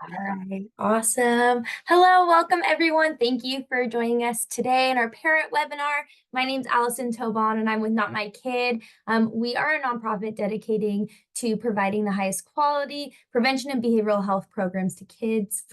All right, awesome. Hello, welcome everyone. Thank you for joining us today in our parent webinar. My name's Allison Tobon and I'm with Not My Kid. We are a nonprofit dedicating to providing the highest quality prevention and behavioral health programs to kids,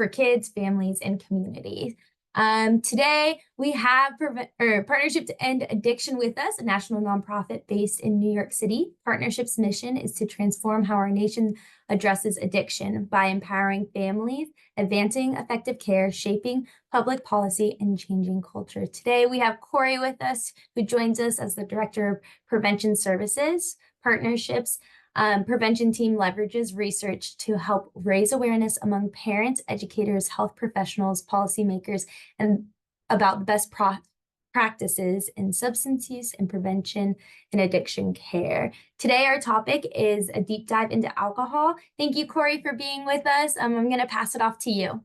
families, and communities. Today we have Partnership to End Addiction with us, a national nonprofit based in New York City. Partnership's mission is to transform how our nation addresses addiction by empowering families, advancing effective care, shaping public policy, and changing culture. Today, we have Corey with us, who joins us as the Director of Prevention Services, Partnerships. Prevention team leverages research to help raise awareness among parents, educators, health professionals, policymakers, and about the best practices in substance use and prevention and addiction care. Today, our topic is a deep dive into alcohol. Thank you, Corey, for being with us. I'm going to pass it off to you.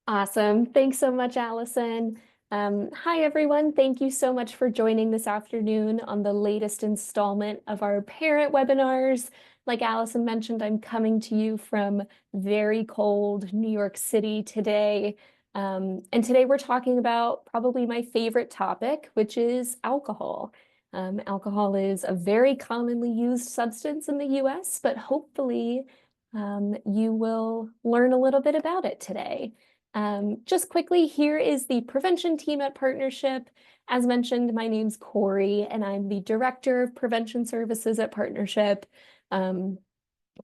Awesome. Thanks so much, Allison. Hi, everyone. Thank you so much for joining this afternoon on the latest installment of our parent webinars. Like Allison mentioned, I'm coming to you from very cold New York City today. And today we're talking about probably my favorite topic, which is alcohol. Alcohol is a very commonly used substance in the US, but hopefully you will learn a little bit about it today. Just quickly, here is the prevention team at Partnership. As mentioned, my name's Corey, and I'm the Director of Prevention Services at Partnership.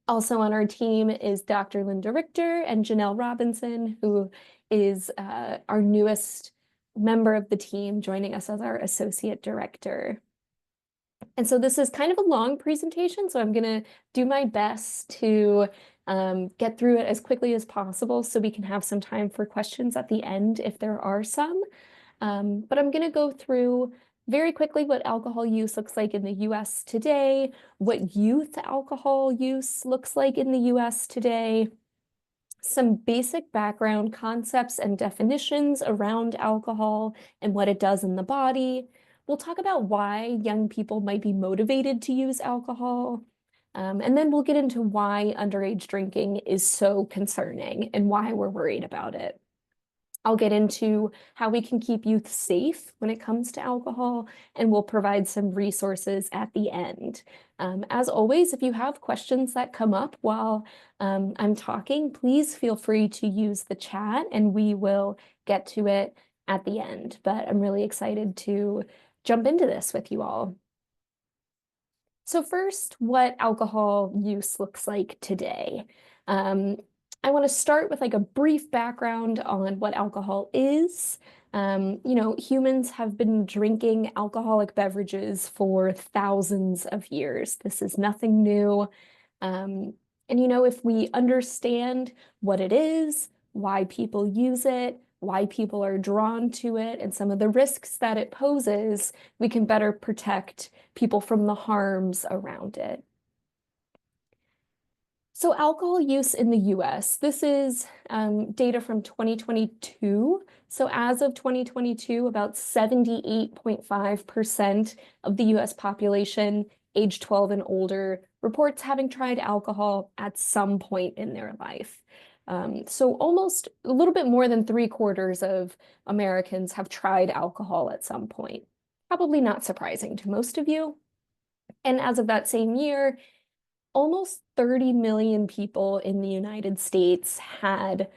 Also on our team is Dr. Linda Richter and Janelle Robinson, who is our newest member of the team, joining us as our Associate Director. And so this is kind of a long presentation, so I'm going to do my best to get through it as quickly as possible so we can have some time for questions at the end if there are some. But I'm going to go through very quickly what alcohol use looks like in the US today, what youth alcohol use looks like in the US today, some basic background concepts and definitions around alcohol and what it does in the body. We'll talk about why young people might be motivated to use alcohol. And then we'll get into why underage drinking is so concerning and why we're worried about it. I'll get into how we can keep youth safe when it comes to alcohol, and we'll provide some resources at the end. As always, if you have questions that come up while I'm talking, please feel free to use the chat and we will get to it at the end. But I'm really excited to jump into this with you all. So first, what alcohol use looks like today. I want to start with like a brief background on what alcohol is. Humans have been drinking alcoholic beverages for thousands of years. This is nothing new. If we understand what it is, why people use it, why people are drawn to it, and some of the risks that it poses, we can better protect people from the harms around it. So alcohol use in the US, this is data from 2022. So as of 2022, about 78.5% of the US population age 12 and older reports having tried alcohol at some point in their life. So almost a little bit more than 3/4 of Americans have tried alcohol at some point. Probably not surprising to most of you. And as of that same year, almost 30 million people in the United States had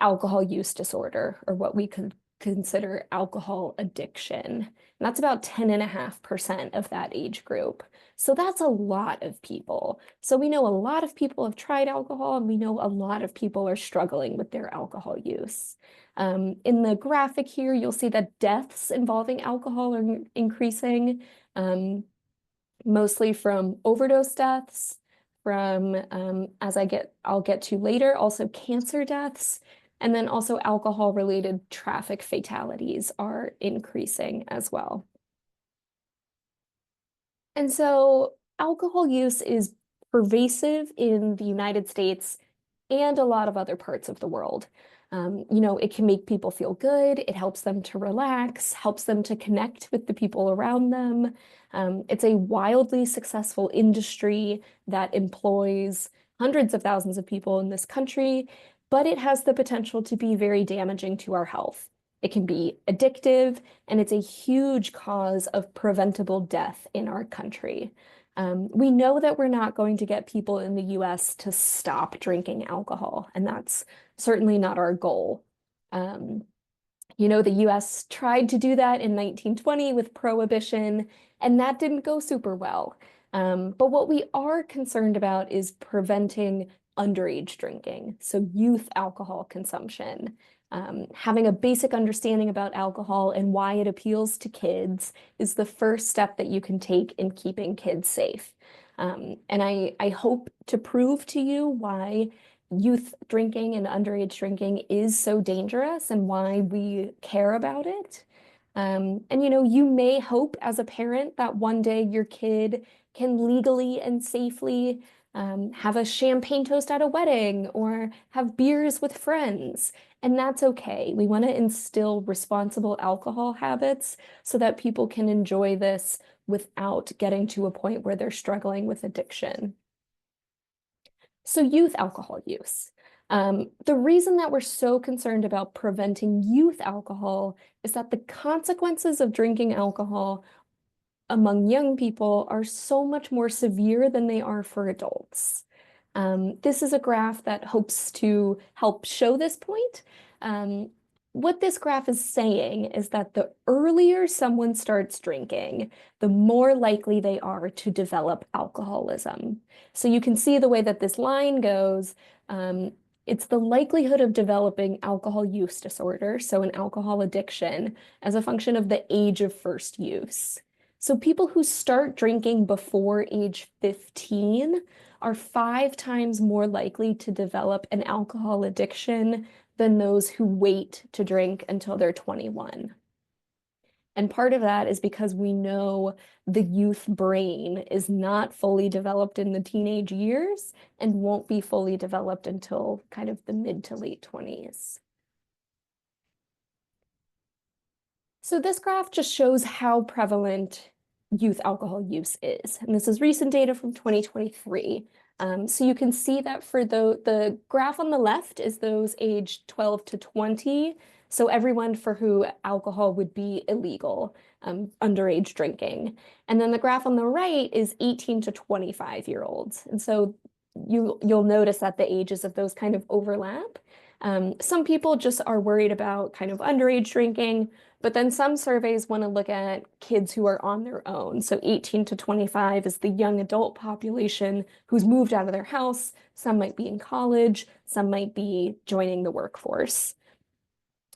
alcohol use disorder, or what we could consider alcohol addiction. And that's about 10.5% of that age group. So that's a lot of people. So we know a lot of people have tried alcohol, and we know a lot of people are struggling with their alcohol use. In the graphic here, you'll see that deaths involving alcohol are increasing, mostly from overdose deaths, from, I'll get to later, also cancer deaths, and then also alcohol-related traffic fatalities are increasing as well. And so alcohol use is pervasive in the United States and a lot of other parts of the world. It can make people feel good. It helps them to relax, helps them to connect with the people around them. It's a wildly successful industry that employs hundreds of thousands of people in this country. but it has the potential to be very damaging to our health. It can be addictive, and it's a huge cause of preventable death in our country. We know that we're not going to get people in the US to stop drinking alcohol, and that's certainly not our goal. Um, the US tried to do that in 1920 with prohibition, and that didn't go super well. But what we are concerned about is preventing underage drinking, so youth alcohol consumption. Having a basic understanding about alcohol and why it appeals to kids is the first step that you can take in keeping kids safe. And I hope to prove to you why youth drinking and underage drinking is so dangerous and why we care about it. And you may hope as a parent that one day your kid can legally and safely have a champagne toast at a wedding or have beers with friends. And that's okay. We want to instill responsible alcohol habits so that people can enjoy this without getting to a point where they're struggling with addiction. So youth alcohol use. The reason that we're so concerned about preventing youth alcohol is that the consequences of drinking alcohol among young people are so much more severe than they are for adults. This is a graph that hopes to help show this point. What this graph is saying is that the earlier someone starts drinking, the more likely they are to develop alcoholism. So you can see the way that this line goes. It's the likelihood of developing alcohol use disorder, so an alcohol addiction, as a function of the age of first use. So people who start drinking before age 15 are 5 times more likely to develop an alcohol addiction than those who wait to drink until they're 21. And part of that is because we know the youth brain is not fully developed in the teenage years and won't be fully developed until kind of the mid to late 20s. So this graph just shows how prevalent youth alcohol use is. And this is recent data from 2023. So you can see that for the graph on the left is those aged 12 to 20. So everyone for who alcohol would be illegal, underage drinking. And then the graph on the right is 18 to 25-year-olds. And so you'll notice that the ages of those kind of overlap. Some people just are worried about kind of underage drinking, but then some surveys want to look at kids who are on their own. So 18 to 25 is the young adult population who's moved out of their house. Some might be in college, some might be joining the workforce.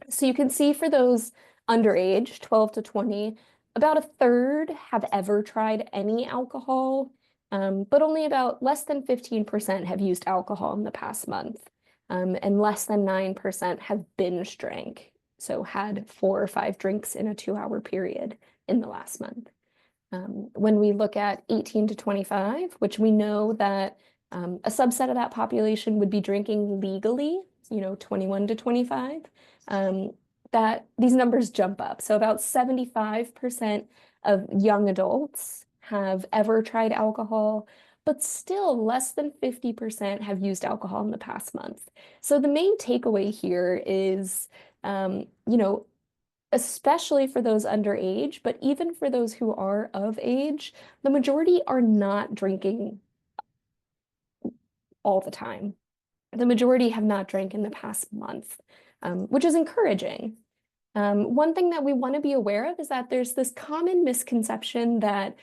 So you can see for those underage, 12 to 20, about a third have ever tried any alcohol, but only about less than 15% have used alcohol in the past month. And less than 9% have binge drank, so had 4 or 5 drinks in a 2-hour period in the last month. When we look at 18 to 25, which we know that a subset of that population would be drinking legally, 21 to 25, that these numbers jump up. So about 75% of young adults have ever tried alcohol, but still less than 50% have used alcohol in the past month. So the main takeaway here is, especially for those underage, but even for those who are of age, the majority are not drinking all the time. The majority have not drank in the past month, which is encouraging. One thing that we want to be aware of is that there's this common misconception that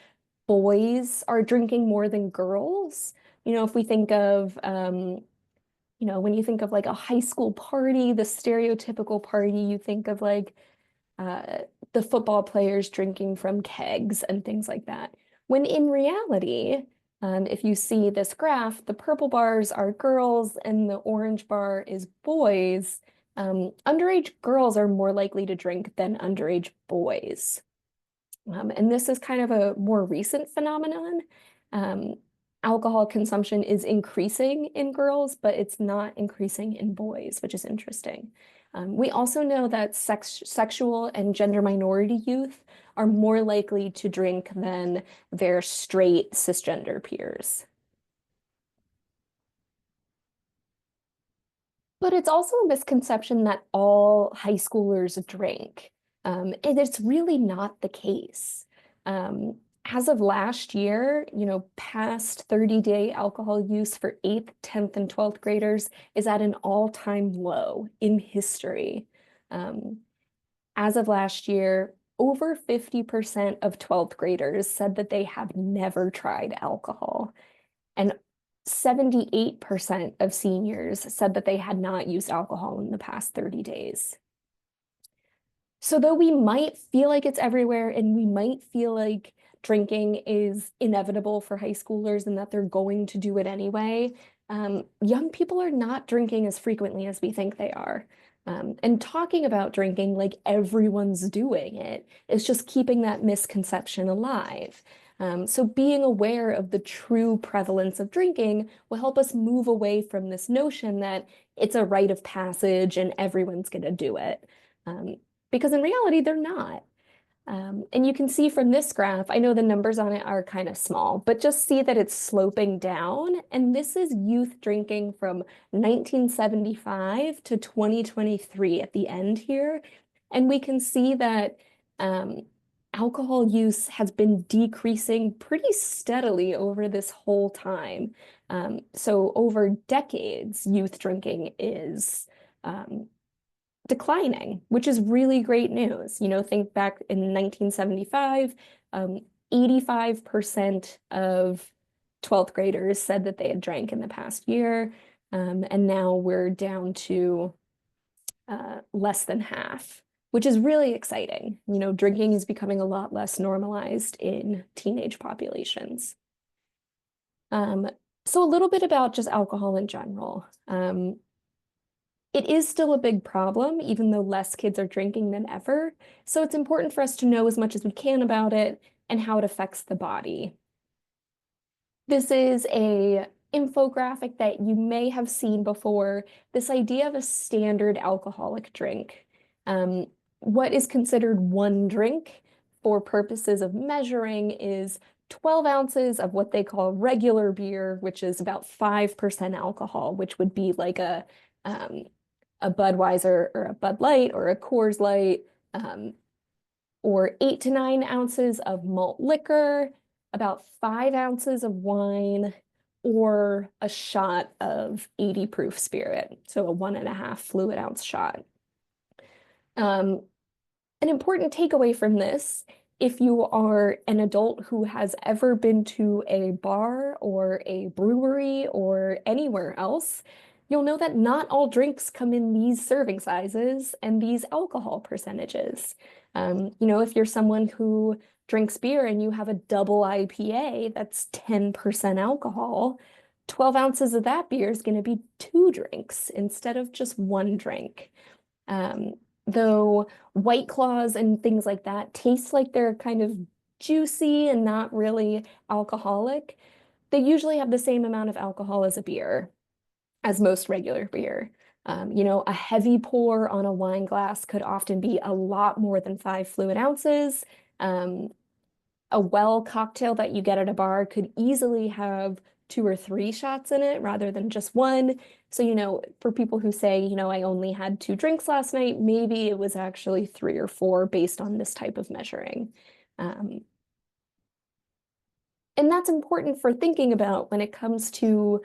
boys are drinking more than girls. If we think of, when you think of like a high school party, the stereotypical party, you think of like the football players drinking from kegs and things like that. When in reality, if you see this graph, the purple bars are girls and the orange bar is boys. Underage girls are more likely to drink than underage boys. And this is kind of a more recent phenomenon. Alcohol consumption is increasing in girls, but it's not increasing in boys, which is interesting. We also know that sexual and gender minority youth are more likely to drink than their straight cisgender peers. But it's also a misconception that all high schoolers drink. And it's really not the case. Um, as of last year, past 30-day alcohol use for 8th, 10th, and 12th graders is at an all-time low in history. Um, as of last year, over 50% of 12th graders said that they have never tried alcohol. And 78% of seniors said that they had not used alcohol in the past 30 days. So though we might feel like it's everywhere and we might feel like drinking is inevitable for high schoolers and that they're going to do it anyway, young people are not drinking as frequently as we think they are. And talking about drinking like everyone's doing it is just keeping that misconception alive. So being aware of the true prevalence of drinking will help us move away from this notion that it's a rite of passage and everyone's going to do it. Um, because in reality, they're not. And you can see from this graph, I know the numbers on it are kind of small, but just see that it's sloping down. And this is youth drinking from 1975 to 2023 at the end here. And we can see that um, alcohol use has been decreasing pretty steadily over this whole time. So over decades, youth drinking is declining, which is really great news. Think back in 1975, 85% of 12th graders said that they had drank in the past year. And now we're down to less than half, which is really exciting. Drinking is becoming a lot less normalized in teenage populations. Um, so a little bit about just alcohol in general. It is still a big problem, even though less kids are drinking than ever. So it's important for us to know as much as we can about it and how it affects the body. This is a infographic that you may have seen before, this idea of a standard alcoholic drink. What is considered one drink for purposes of measuring is 12 ounces of what they call regular beer, which is about 5% alcohol, which would be like um, a Budweiser or a Bud Light or a Coors Light, or 8 to 9 ounces of malt liquor, about 5 ounces of wine, or a shot of 80 proof spirit, so a 1.5 fluid ounce shot. An important takeaway from this, if you are an adult who has ever been to a bar or a brewery or anywhere else, you'll know that not all drinks come in these serving sizes and these alcohol percentages. If you're someone who drinks beer and you have a double IPA, that's 10% alcohol. 12 ounces of that beer is going to be 2 drinks instead of just 1 drink. Though White Claws and things like that taste like they're kind of juicy and not really alcoholic, they usually have the same amount of alcohol as a beer, as most regular beer. A heavy pour on a wine glass could often be a lot more than 5 fluid ounces. A well cocktail that you get at a bar could easily have 2 or 3 shots in it rather than just 1. So, for people who say, I only had 2 drinks last night, maybe it was actually 3 or 4 based on this type of measuring. And that's important for thinking about when it comes to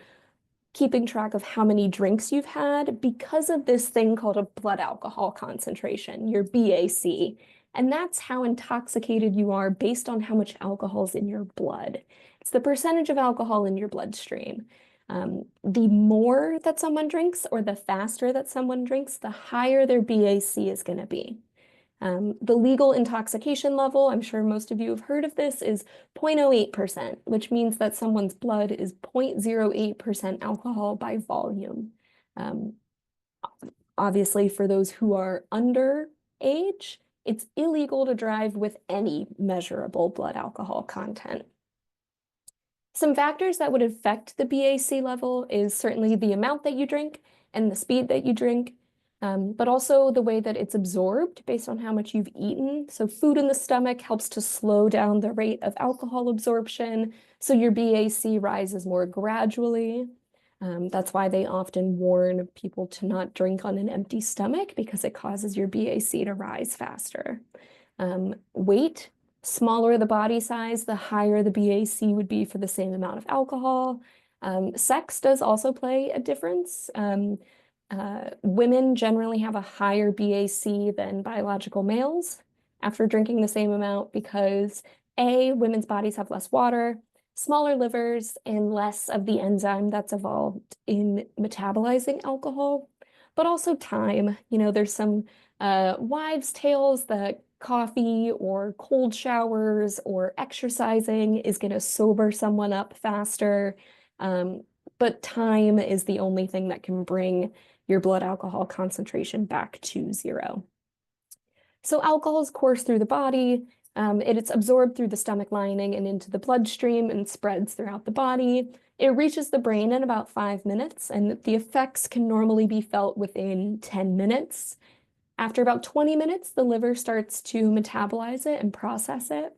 keeping track of how many drinks you've had because of this thing called a blood alcohol concentration, your BAC. And that's how intoxicated you are based on how much alcohol is in your blood. It's the percentage of alcohol in your bloodstream. The more that someone drinks or the faster that someone drinks, the higher their BAC is going to be. The legal intoxication level, I'm sure most of you have heard of this, is 0.08%, which means that someone's blood is 0.08% alcohol by volume. Obviously, for those who are under age, it's illegal to drive with any measurable blood alcohol content. Some factors that would affect the BAC level is certainly the amount that you drink and the speed that you drink, but also the way that it's absorbed based on how much you've eaten. So food in the stomach helps to slow down the rate of alcohol absorption, so your BAC rises more gradually. That's why they often warn people to not drink on an empty stomach because it causes your BAC to rise faster. Weight, smaller the body size, the higher the BAC would be for the same amount of alcohol. Sex does also play a difference. Women generally have a higher BAC than biological males after drinking the same amount because A, women's bodies have less water, smaller livers, and less of the enzyme that's evolved in metabolizing alcohol, but also time. There's some wives' tales that coffee or cold showers or exercising is going to sober someone up faster. But time is the only thing that can bring your blood alcohol concentration back to 0. So alcohols course through the body. It's absorbed through the stomach lining and into the bloodstream and spreads throughout the body. It reaches the brain in about 5 minutes, and the effects can normally be felt within 10 minutes. After about 20 minutes, the liver starts to metabolize it and process it.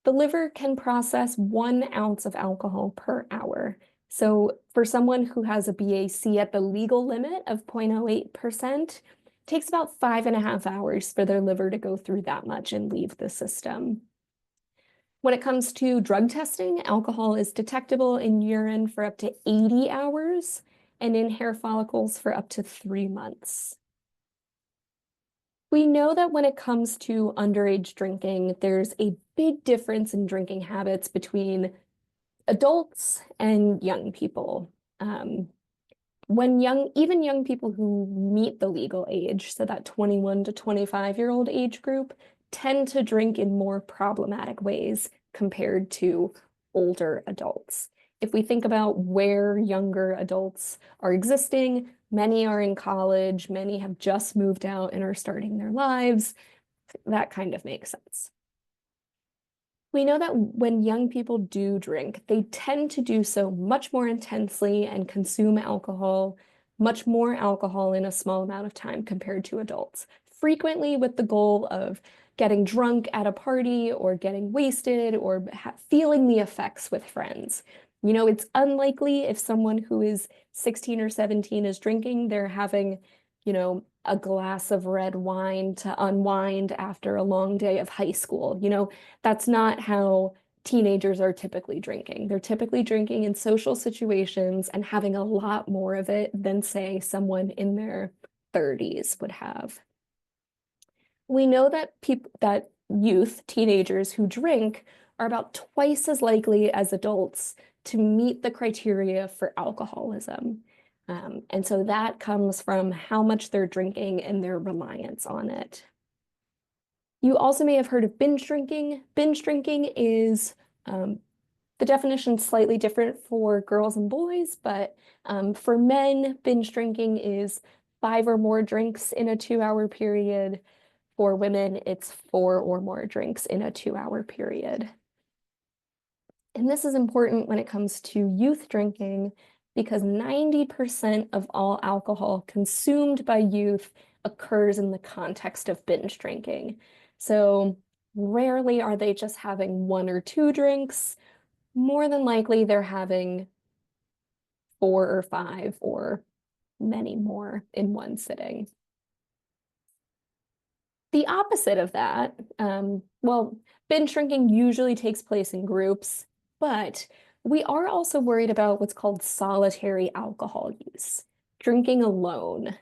The liver can process 1 ounce of alcohol per hour. So for someone who has a BAC at the legal limit of 0.08%, takes about 5.5 hours for their liver to go through that much and leave the system. When it comes to drug testing, alcohol is detectable in urine for up to 80 hours and in hair follicles for up to 3 months. We know that when it comes to underage drinking, there's a big difference in drinking habits between adults and young people. Even young people who meet the legal age, so that 21 to 25-year-old age group, tend to drink in more problematic ways compared to older adults. If we think about where younger adults are existing, many are in college, many have just moved out and are starting their lives. That kind of makes sense. We know that when young people do drink, they tend to do so much more intensely and consume alcohol, much more alcohol in a small amount of time compared to adults, frequently with the goal of getting drunk at a party or getting wasted or feeling the effects with friends. It's unlikely if someone who is 16 or 17 is drinking, they're having, a glass of red wine to unwind after a long day of high school. That's not how teenagers are typically drinking. They're typically drinking in social situations and having a lot more of it than, say, someone in their 30s would have. We know that teenagers who drink are about twice as likely as adults to meet the criteria for alcoholism. And so that comes from how much they're drinking and their reliance on it. You also may have heard of binge drinking. Binge drinking is the definition slightly different for girls and boys, but for men, binge drinking is 5 or more drinks in a 2-hour period. For women, it's 4 or more drinks in a 2-hour period. And this is important when it comes to youth drinking because 90% of all alcohol consumed by youth occurs in the context of binge drinking. So rarely are they just having 1 or 2 drinks. More than likely, they're having 4 or 5 or many more in one sitting. The opposite of that, binge drinking usually takes place in groups, but we are also worried about what's called solitary alcohol use, drinking alone.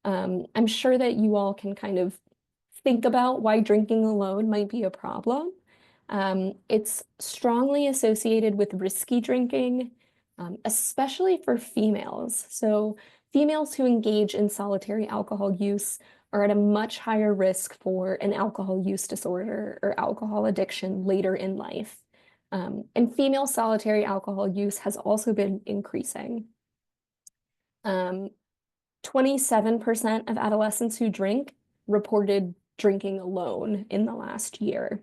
I'm sure that you all can kind of think about why drinking alone might be a problem. It's strongly associated with risky drinking, especially for females. So females who engage in solitary alcohol use are at a much higher risk for an alcohol use disorder or alcohol addiction later in life. And female solitary alcohol use has also been increasing. 27% of adolescents who drink reported drinking alone in the last year.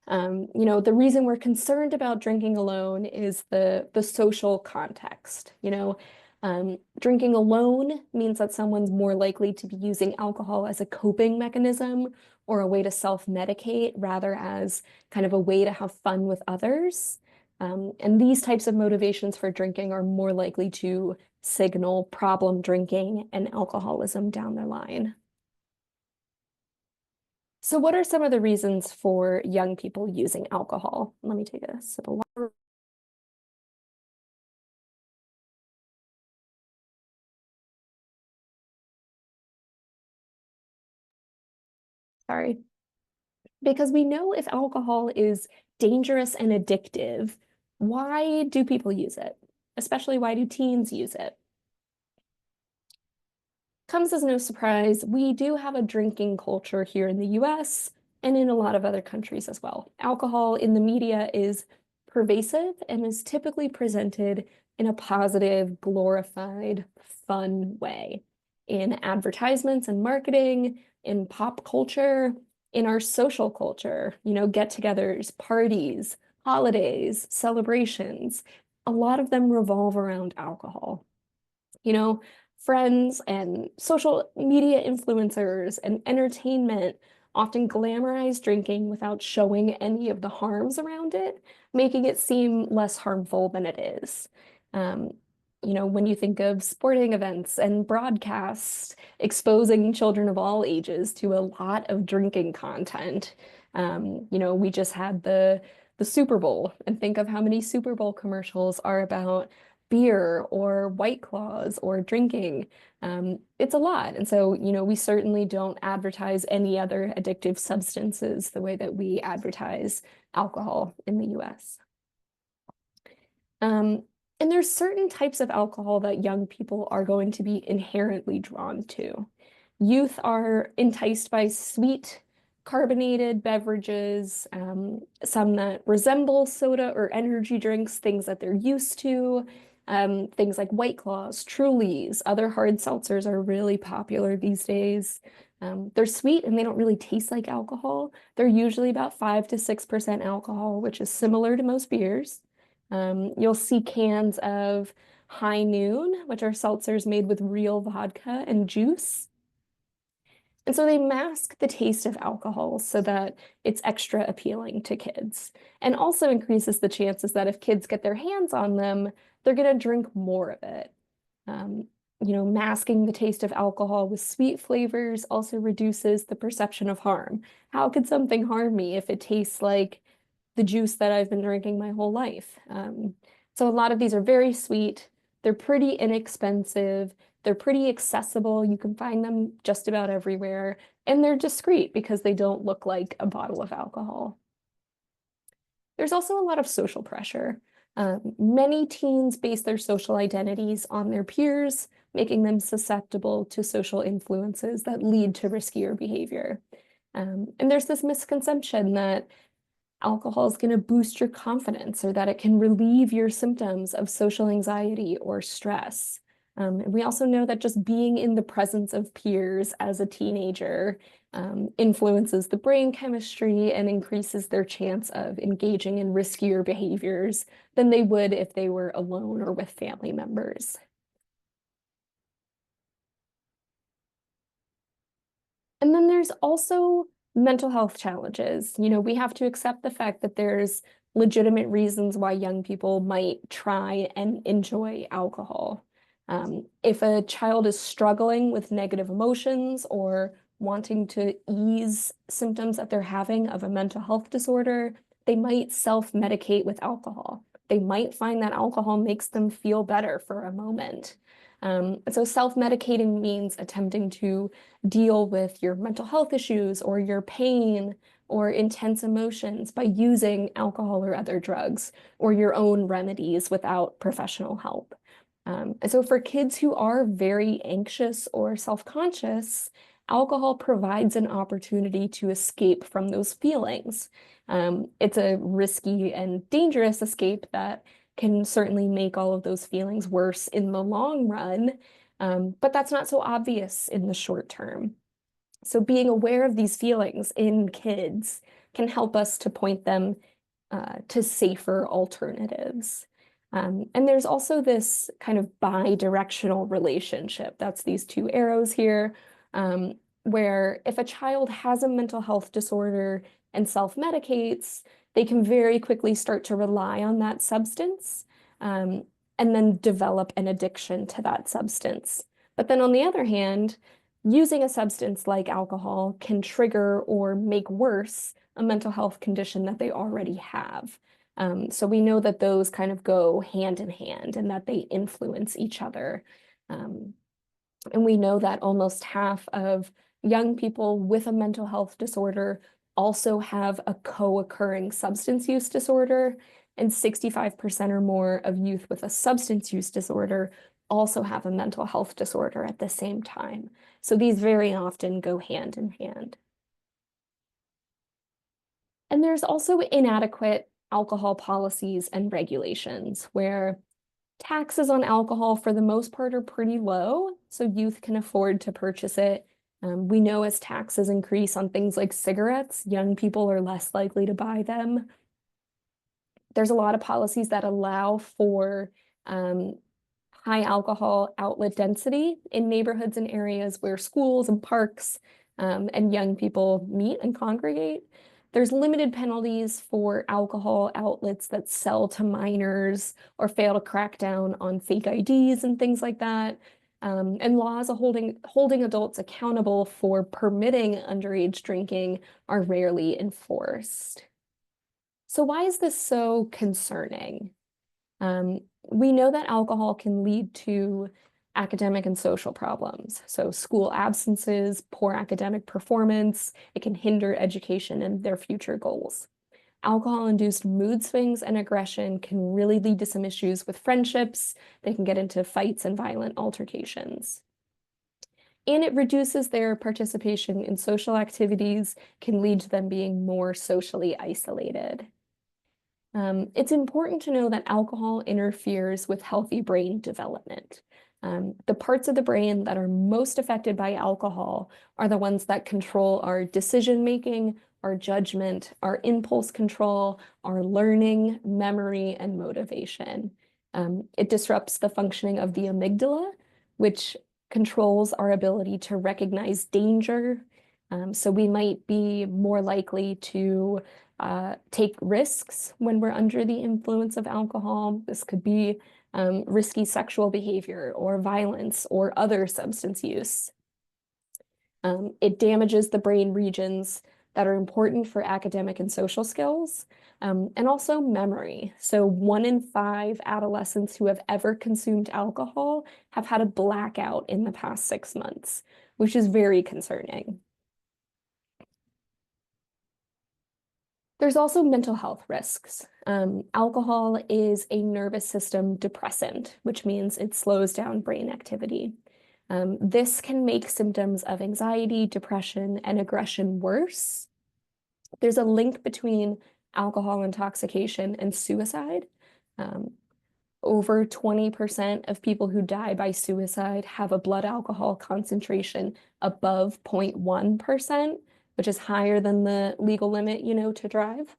The reason we're concerned about drinking alone is the social context. Drinking alone means that someone's more likely to be using alcohol as a coping mechanism or a way to self-medicate rather as kind of a way to have fun with others. And these types of motivations for drinking are more likely to signal problem drinking and alcoholism down the line. So what are some of the reasons for young people using alcohol? Let me take a sip of water. Sorry. Because we know if alcohol is dangerous and addictive, why do people use it? Especially why do teens use it? Comes as no surprise, we do have a drinking culture here in the US and in a lot of other countries as well. Alcohol in the media is pervasive and is typically presented in a positive, glorified, fun way. In advertisements and marketing, in pop culture, in our social culture, get-togethers, parties, holidays, celebrations, a lot of them revolve around alcohol. Friends and social media influencers and entertainment often glamorize drinking without showing any of the harms around it, making it seem less harmful than it is. Um, when you think of sporting events and broadcasts exposing children of all ages to a lot of drinking content, we just had the Super Bowl, and think of how many Super Bowl commercials are about beer or White Claws or drinking. It's a lot. And so, we certainly don't advertise any other addictive substances the way that we advertise alcohol in the US. And there's certain types of alcohol that young people are going to be inherently drawn to. Youth are enticed by sweet, carbonated beverages, some that resemble soda or energy drinks, things that they're used to. Things like White Claws, Trulies, other hard seltzers are really popular these days. They're sweet and they don't really taste like alcohol. They're usually about 5 to 6% alcohol, which is similar to most beers. You'll see cans of High Noon, which are seltzers made with real vodka and juice. And so they mask the taste of alcohol so that it's extra appealing to kids, and also increases the chances that if kids get their hands on them, they're going to drink more of it. Masking the taste of alcohol with sweet flavors also reduces the perception of harm. How could something harm me if it tastes like the juice that I've been drinking my whole life? So a lot of these are very sweet. They're pretty inexpensive. They're pretty accessible. You can find them just about everywhere. And they're discreet because they don't look like a bottle of alcohol. There's also a lot of social pressure. Many teens base their social identities on their peers, making them susceptible to social influences that lead to riskier behavior. And there's this misconception that alcohol is going to boost your confidence or that it can relieve your symptoms of social anxiety or stress. And we also know that just being in the presence of peers as a teenager influences the brain chemistry and increases their chance of engaging in riskier behaviors than they would if they were alone or with family members. And then there's also mental health challenges. We have to accept the fact that there's legitimate reasons why young people might try and enjoy alcohol. If a child is struggling with negative emotions or wanting to ease symptoms that they're having of a mental health disorder, they might self-medicate with alcohol. They might find that alcohol makes them feel better for a moment. So self-medicating means attempting to deal with your mental health issues or your pain or intense emotions by using alcohol or other drugs or your own remedies without professional help. And so for kids who are very anxious or self-conscious, alcohol provides an opportunity to escape from those feelings. It's a risky and dangerous escape that can certainly make all of those feelings worse in the long run, but that's not so obvious in the short term. So being aware of these feelings in kids can help us to point them to safer alternatives. And there's also this kind of bi-directional relationship. That's these two arrows here, where if a child has a mental health disorder and self-medicates, they can very quickly start to rely on that substance, and then develop an addiction to that substance. But then on the other hand, using a substance like alcohol can trigger or make worse a mental health condition that they already have. So we know that those kind of go hand in hand and that they influence each other. And we know that almost half of young people with a mental health disorder also have a co-occurring substance use disorder, and 65% or more of youth with a substance use disorder also have a mental health disorder at the same time. So these very often go hand in hand. And there's also inadequate alcohol policies and regulations where taxes on alcohol for the most part are pretty low, so youth can afford to purchase it. We know as taxes increase on things like cigarettes, young people are less likely to buy them. There's a lot of policies that allow for high alcohol outlet density in neighborhoods and areas where schools and parks and young people meet and congregate. There's limited penalties for alcohol outlets that sell to minors or fail to crack down on fake IDs and things like that. And laws holding adults accountable for permitting underage drinking are rarely enforced. So why is this so concerning? We know that alcohol can lead to academic and social problems. So school absences, poor academic performance, it can hinder education and their future goals. Alcohol-induced mood swings and aggression can really lead to some issues with friendships. They can get into fights and violent altercations. And it reduces their participation in social activities, can lead to them being more socially isolated. It's important to know that alcohol interferes with healthy brain development. The parts of the brain that are most affected by alcohol are the ones that control our decision-making, our judgment, our impulse control, our learning, memory, and motivation. It disrupts the functioning of the amygdala, which controls our ability to recognize danger. So we might be more likely to take risks when we're under the influence of alcohol. This could be risky sexual behavior or violence or other substance use. It damages the brain regions that are important for academic and social skills, and also memory. So 1 in 5 adolescents who have ever consumed alcohol have had a blackout in the past 6 months, which is very concerning. There's also mental health risks. Alcohol is a nervous system depressant, which means it slows down brain activity. This can make symptoms of anxiety, depression, and aggression worse. There's a link between alcohol intoxication and suicide. Over 20% of people who die by suicide have a blood alcohol concentration above 0.1%, which is higher than the legal limit, to drive.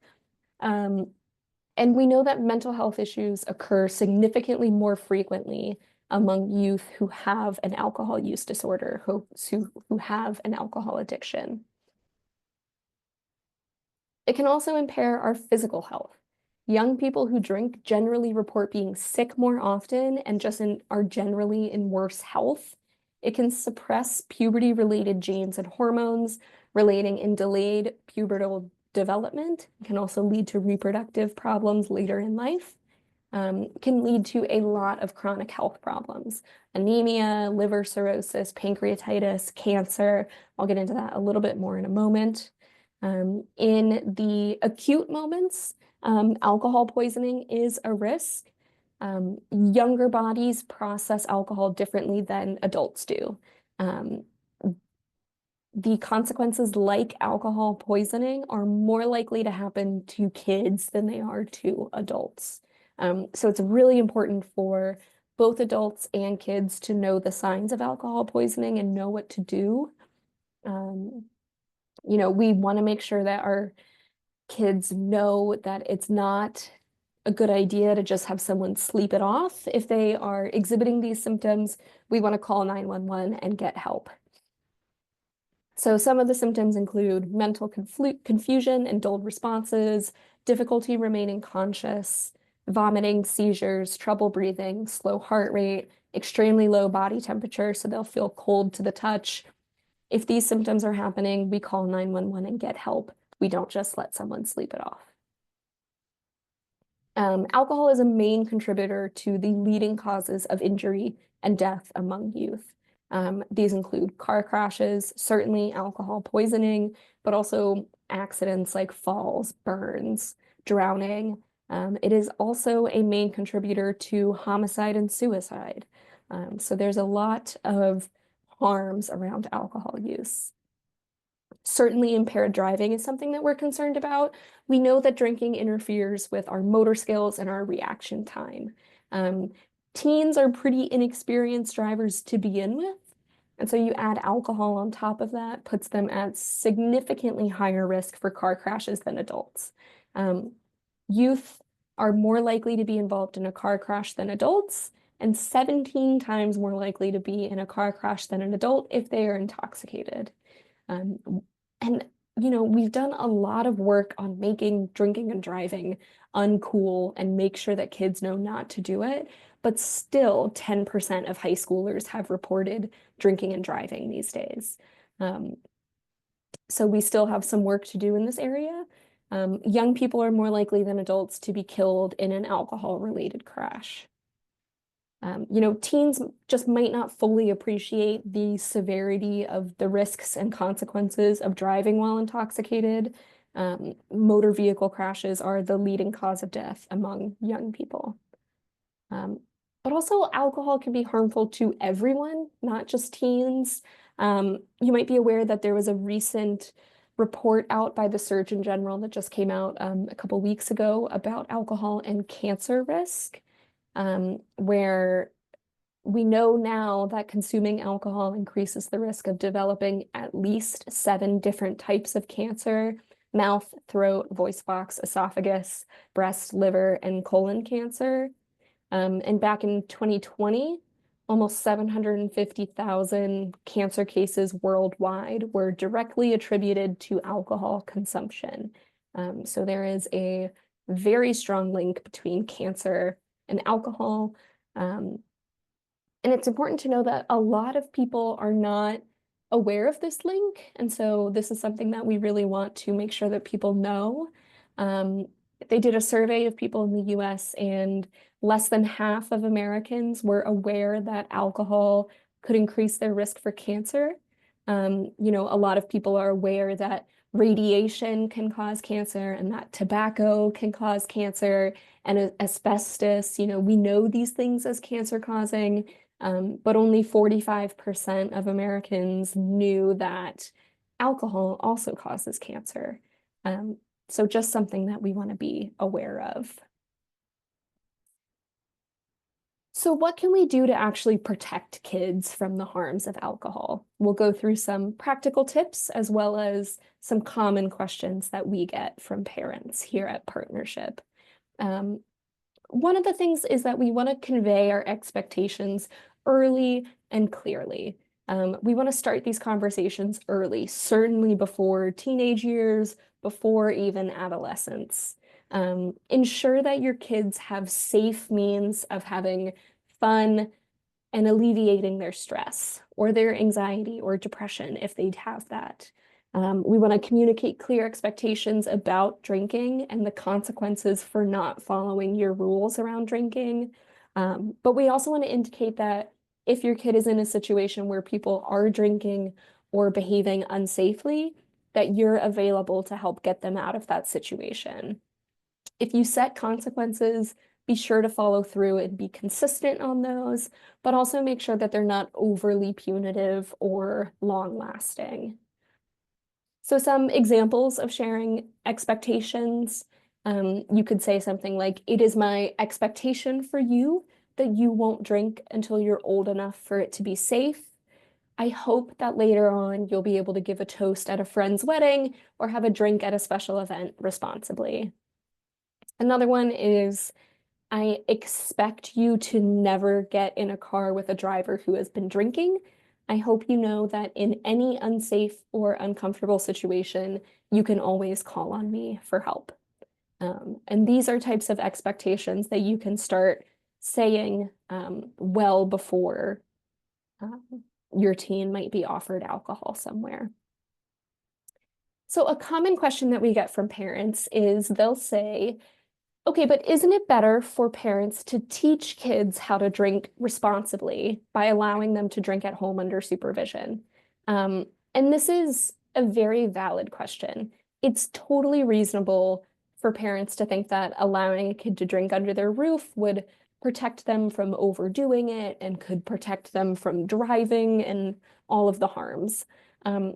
And we know that mental health issues occur significantly more frequently among youth who have an alcohol use disorder, who have an alcohol addiction. It can also impair our physical health. Young people who drink generally report being sick more often and are generally in worse health. It can suppress puberty-related genes and hormones relating in delayed pubertal development. It can also lead to reproductive problems later in life. Can lead to a lot of chronic health problems: anemia, liver cirrhosis, pancreatitis, cancer. I'll get into that a little bit more in a moment. In the acute moments, alcohol poisoning is a risk. Younger bodies process alcohol differently than adults do. The consequences like alcohol poisoning are more likely to happen to kids than they are to adults. So it's really important for both adults and kids to know the signs of alcohol poisoning and know what to do. We want to make sure that our kids know that it's not a good idea to just have someone sleep it off. If they are exhibiting these symptoms, we want to call 911 and get help. So some of the symptoms include mental confusion and dulled responses, difficulty remaining conscious, vomiting, seizures, trouble breathing, slow heart rate, extremely low body temperature, so they'll feel cold to the touch. If these symptoms are happening, we call 911 and get help. We don't just let someone sleep it off. Alcohol is a main contributor to the leading causes of injury and death among youth. These include car crashes, certainly alcohol poisoning, but also accidents like falls, burns, drowning. It is also a main contributor to homicide and suicide. So there's a lot of harms around alcohol use. Certainly impaired driving is something that we're concerned about. We know that drinking interferes with our motor skills and our reaction time. Teens are pretty inexperienced drivers to begin with. And so you add alcohol on top of that, puts them at significantly higher risk for car crashes than adults. Youth are more likely to be involved in a car crash than adults, and 17 times more likely to be in a car crash than an adult if they are intoxicated. And, we've done a lot of work on making drinking and driving uncool and make sure that kids know not to do it. But still, 10% of high schoolers have reported drinking and driving these days. So we still have some work to do in this area. Young people are more likely than adults to be killed in an alcohol-related crash. Teens just might not fully appreciate the severity of the risks and consequences of driving while intoxicated. Motor vehicle crashes are the leading cause of death among young people. But also alcohol can be harmful to everyone, not just teens. You might be aware that there was a recent report out by the Surgeon General that just came out a couple weeks ago about alcohol and cancer risk. Where we know now that consuming alcohol increases the risk of developing at least 7 different types of cancer: mouth, throat, voice box, esophagus, breast, liver, and colon cancer. And back in 2020, almost 750,000 cancer cases worldwide were directly attributed to alcohol consumption. So there is a very strong link between cancer and alcohol. And it's important to know that a lot of people are not aware of this link. And so this is something that we really want to make sure that people know. They did a survey of people in the US, and less than half of Americans were aware that alcohol could increase their risk for cancer. A lot of people are aware that radiation can cause cancer and that tobacco can cause cancer and asbestos. We know these things as cancer causing, but only 45% of Americans knew that alcohol also causes cancer. So just something that we want to be aware of. So what can we do to actually protect kids from the harms of alcohol? We'll go through some practical tips as well as some common questions that we get from parents here at Partnership. One of the things is that we want to convey our expectations early and clearly. We want to start these conversations early, certainly before teenage years, before even adolescence. Ensure that your kids have safe means of having fun and alleviating their stress or their anxiety or depression if they have that. We want to communicate clear expectations about drinking and the consequences for not following your rules around drinking. But we also want to indicate that if your kid is in a situation where people are drinking or behaving unsafely, that you're available to help get them out of that situation. If you set consequences, be sure to follow through and be consistent on those, but also make sure that they're not overly punitive or long-lasting. So some examples of sharing expectations. You could say something like, "It is my expectation for you that you won't drink until you're old enough for it to be safe. I hope that later on you'll be able to give a toast at a friend's wedding or have a drink at a special event responsibly." Another one is, "I expect you to never get in a car with a driver who has been drinking. I hope you know that in any unsafe or uncomfortable situation, you can always call on me for help." And these are types of expectations that you can start saying well before um, your teen might be offered alcohol somewhere. So a common question that we get from parents is they'll say, okay, but isn't it better for parents to teach kids how to drink responsibly by allowing them to drink at home under supervision? And this is a very valid question. It's totally reasonable for parents to think that allowing a kid to drink under their roof would protect them from overdoing it and could protect them from driving and all of the harms. Um,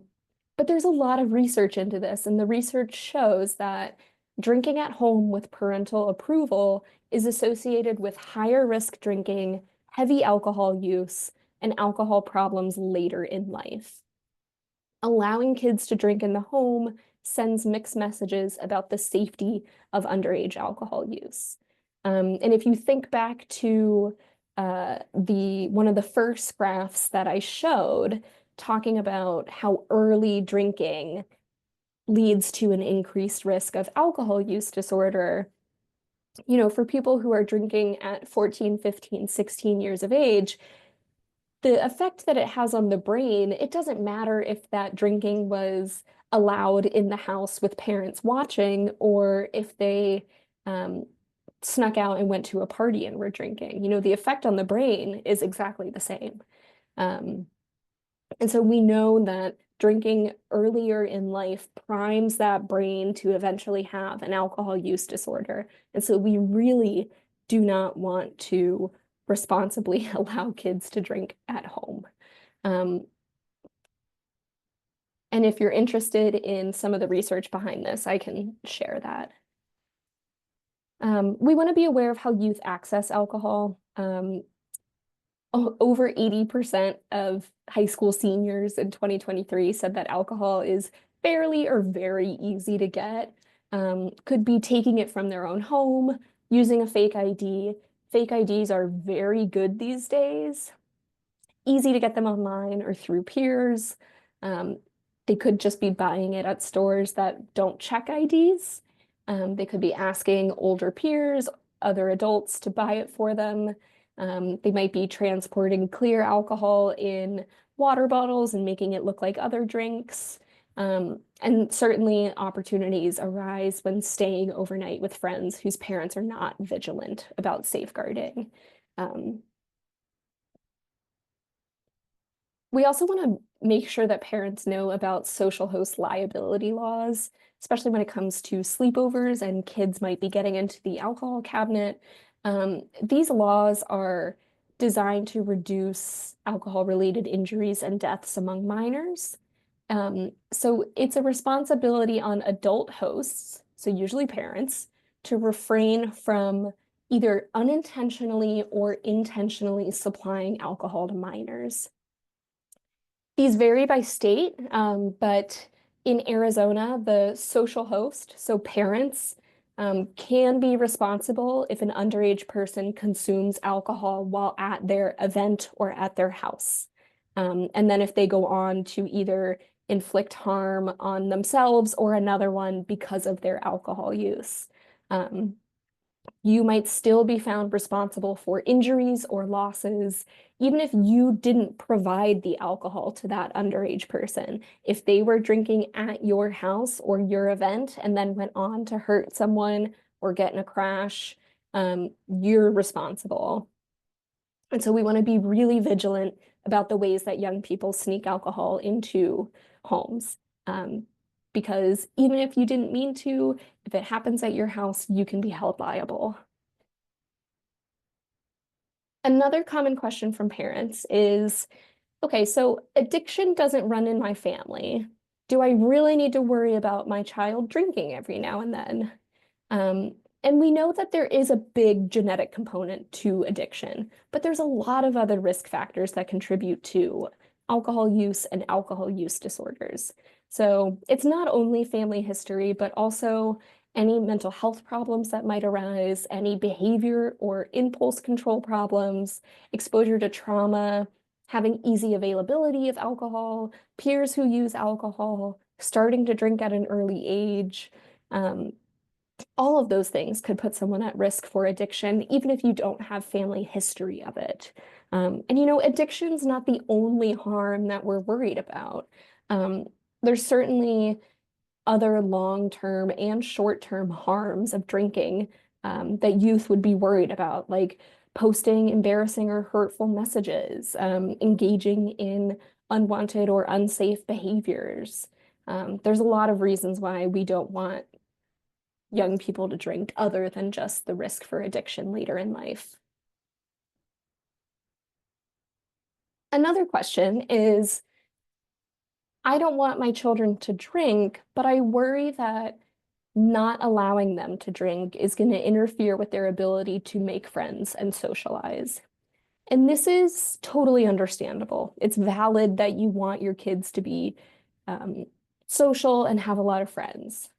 but there's a lot of research into this, and the research shows that drinking at home with parental approval is associated with higher risk drinking, heavy alcohol use, and alcohol problems later in life. Allowing kids to drink in the home sends mixed messages about the safety of underage alcohol use. And if you think back to one of the first graphs that I showed, talking about how early drinking leads to an increased risk of alcohol use disorder, for people who are drinking at 14, 15, 16 years of age, the effect that it has on the brain, it doesn't matter if that drinking was allowed in the house with parents watching or if they um, snuck out and went to a party and were drinking. The effect on the brain is exactly the same. Um, and so we know that drinking earlier in life primes that brain to eventually have an alcohol use disorder. And so we really do not want to responsibly allow kids to drink at home. Um, and if you're interested in some of the research behind this, I can share that. We want to be aware of how youth access alcohol. Over 80% of high school seniors in 2023 said that alcohol is fairly or very easy to get. Could be taking it from their own home, using a fake ID. Fake IDs are very good these days. Easy to get them online or through peers. They could just be buying it at stores that don't check IDs. They could be asking older peers, other adults to buy it for them. They might be transporting clear alcohol in water bottles and making it look like other drinks. And certainly opportunities arise when staying overnight with friends whose parents are not vigilant about safeguarding. We also want to make sure that parents know about social host liability laws, especially when it comes to sleepovers and kids might be getting into the alcohol cabinet. These laws are designed to reduce alcohol-related injuries and deaths among minors. So it's a responsibility on adult hosts, so usually parents, to refrain from either unintentionally or intentionally supplying alcohol to minors. These vary by state, but in Arizona, the social host, so parents, can be responsible if an underage person consumes alcohol while at their event or at their house. And then if they go on to either inflict harm on themselves or another one because of their alcohol use. You might still be found responsible for injuries or losses, even if you didn't provide the alcohol to that underage person. If they were drinking at your house or your event and then went on to hurt someone or get in a crash, you're responsible. And so we want to be really vigilant about the ways that young people sneak alcohol into homes. Because even if you didn't mean to, if it happens at your house, you can be held liable. Another common question from parents is, okay, so addiction doesn't run in my family. Do I really need to worry about my child drinking every now and then? And we know that there is a big genetic component to addiction, but there's a lot of other risk factors that contribute to alcohol use and alcohol use disorders. So it's not only family history, but also any mental health problems that might arise, any behavior or impulse control problems, exposure to trauma, having easy availability of alcohol, peers who use alcohol, starting to drink at an early age. All of those things could put someone at risk for addiction, even if you don't have family history of it. And addiction's not the only harm that we're worried about. Um, there's certainly other long-term and short-term harms of drinking that youth would be worried about, like posting embarrassing or hurtful messages, engaging in unwanted or unsafe behaviors. There's a lot of reasons why we don't want young people to drink other than just the risk for addiction later in life. Another question is, I don't want my children to drink, but I worry that not allowing them to drink is going to interfere with their ability to make friends and socialize. And this is totally understandable. It's valid that you want your kids to be um, social and have a lot of friends.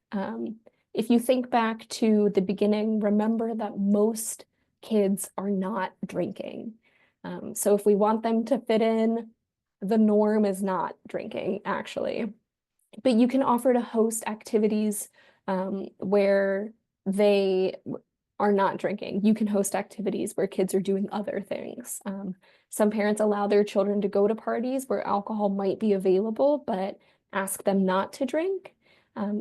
If you think back to the beginning, remember that most kids are not drinking. So if we want them to fit in, the norm is not drinking, actually. But you can offer to host activities where they are not drinking. You can host activities where kids are doing other things. Some parents allow their children to go to parties where alcohol might be available, but ask them not to drink.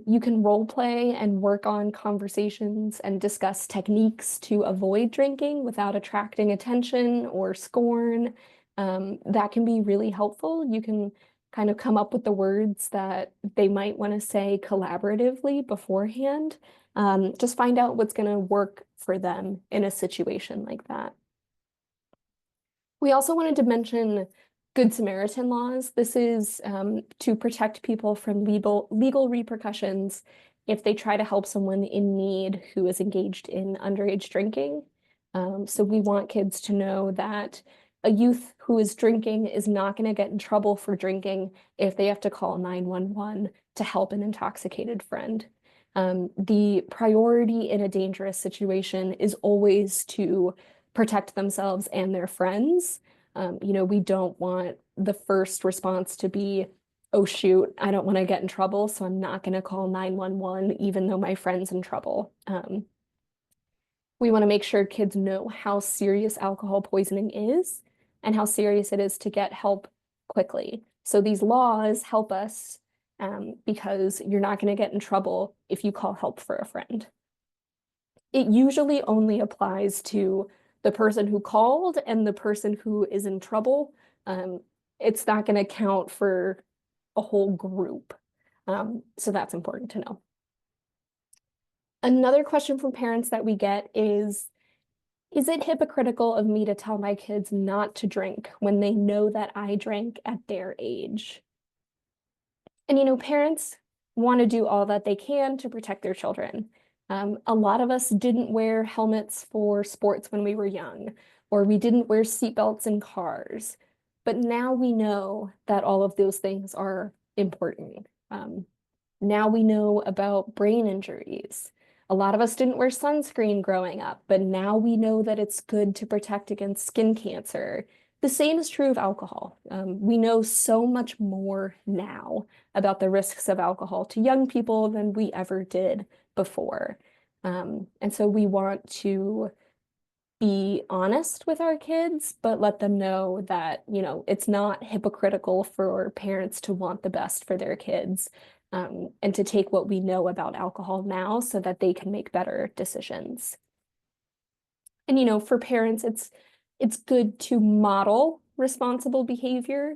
You can role play and work on conversations and discuss techniques to avoid drinking without attracting attention or scorn. That can be really helpful. You can kind of come up with the words that they might want to say collaboratively beforehand. Just find out what's going to work for them in a situation like that. We also wanted to mention Good Samaritan laws. This is to protect people from legal repercussions if they try to help someone in need who is engaged in underage drinking. So we want kids to know that a youth who is drinking is not going to get in trouble for drinking if they have to call 911 to help an intoxicated friend. The priority in a dangerous situation is always to protect themselves and their friends. We don't want the first response to be, oh shoot, I don't want to get in trouble, so I'm not going to call 911 even though my friend's in trouble. We want to make sure kids know how serious alcohol poisoning is and how serious it is to get help quickly. So these laws help us because you're not going to get in trouble if you call help for a friend. It usually only applies to the person who called and the person who is in trouble. It's not going to count for a whole group. So that's important to know. Another question from parents that we get is it hypocritical of me to tell my kids not to drink when they know that I drank at their age? And parents want to do all that they can to protect their children. A lot of us didn't wear helmets for sports when we were young, or we didn't wear seatbelts in cars. But now we know that all of those things are important. Now we know about brain injuries. A lot of us didn't wear sunscreen growing up, but now we know that it's good to protect against skin cancer. The same is true of alcohol. We know so much more now about the risks of alcohol to young people than we ever did before. And so we want to be honest with our kids, but let them know that, it's not hypocritical for parents to want the best for their kids, and to take what we know about alcohol now so that they can make better decisions. And, for parents, it's good to model responsible behavior,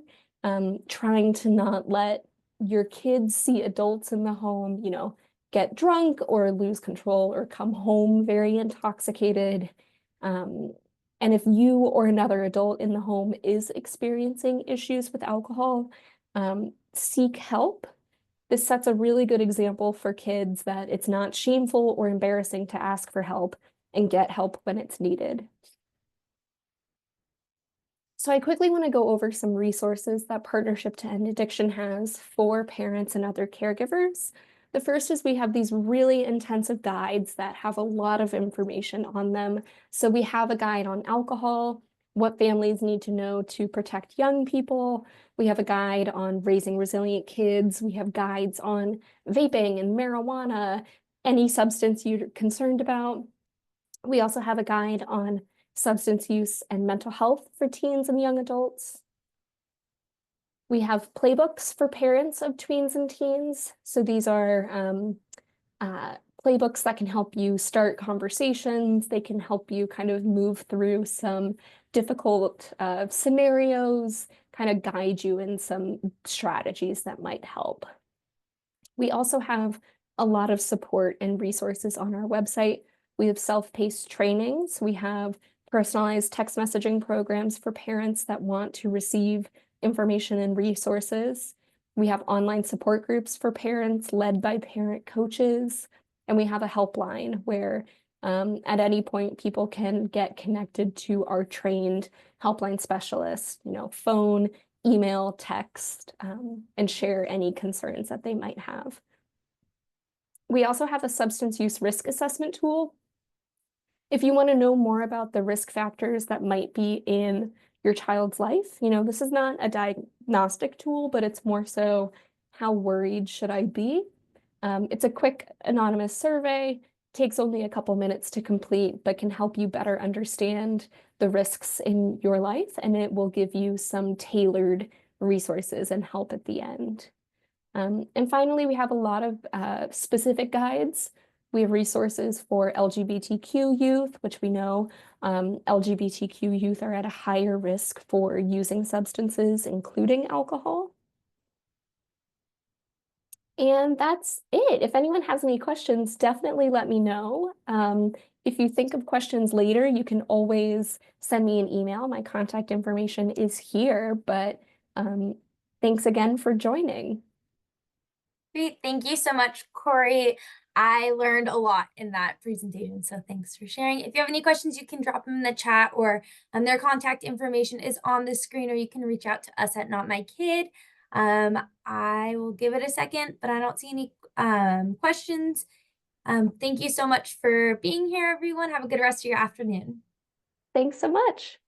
trying to not let your kids see adults in the home, get drunk or lose control or come home very intoxicated. And if you or another adult in the home is experiencing issues with alcohol, seek help. This sets a really good example for kids that it's not shameful or embarrassing to ask for help and get help when it's needed. So I quickly want to go over some resources that Partnership to End Addiction has for parents and other caregivers. The first is we have these really intensive guides that have a lot of information on them. So we have a guide on alcohol, what families need to know to protect young people. We have a guide on raising resilient kids. We have guides on vaping and marijuana. any substance you're concerned about. We also have a guide on substance use and mental health for teens and young adults. We have playbooks for parents of tweens and teens. So these are playbooks that can help you start conversations. They can help you kind of move through some difficult scenarios, kind of guide you in some strategies that might help. We also have a lot of support and resources on our website. We have self-paced trainings. We have personalized text messaging programs for parents that want to receive information and resources. We have online support groups for parents led by parent coaches. And we have a helpline where at any point people can get connected to our trained helpline specialists, phone, email, text, and share any concerns that they might have. We also have a substance use risk assessment tool. If you want to know more about the risk factors that might be in your child's life, this is not a diagnostic tool, but it's more so how worried should I be? It's a quick anonymous survey, takes only a couple minutes to complete, but can help you better understand the risks in your life, and it will give you some tailored resources and help at the end. And finally, we have a lot of specific guides. We have resources for LGBTQ youth, which we know LGBTQ youth are at a higher risk for using substances, including alcohol. And that's it. If anyone has any questions, definitely let me know. If you think of questions later, you can always send me an email. My contact information is here, but thanks again for joining. Great. Thank you so much, Corey. I learned a lot in that presentation, so thanks for sharing. If you have any questions, you can drop them in the chat, or their contact information is on the screen, or you can reach out to us at Not My Kid. I will give it a second, but I don't see any questions. Thank you so much for being here, everyone. Have a good rest of your afternoon. Thanks so much.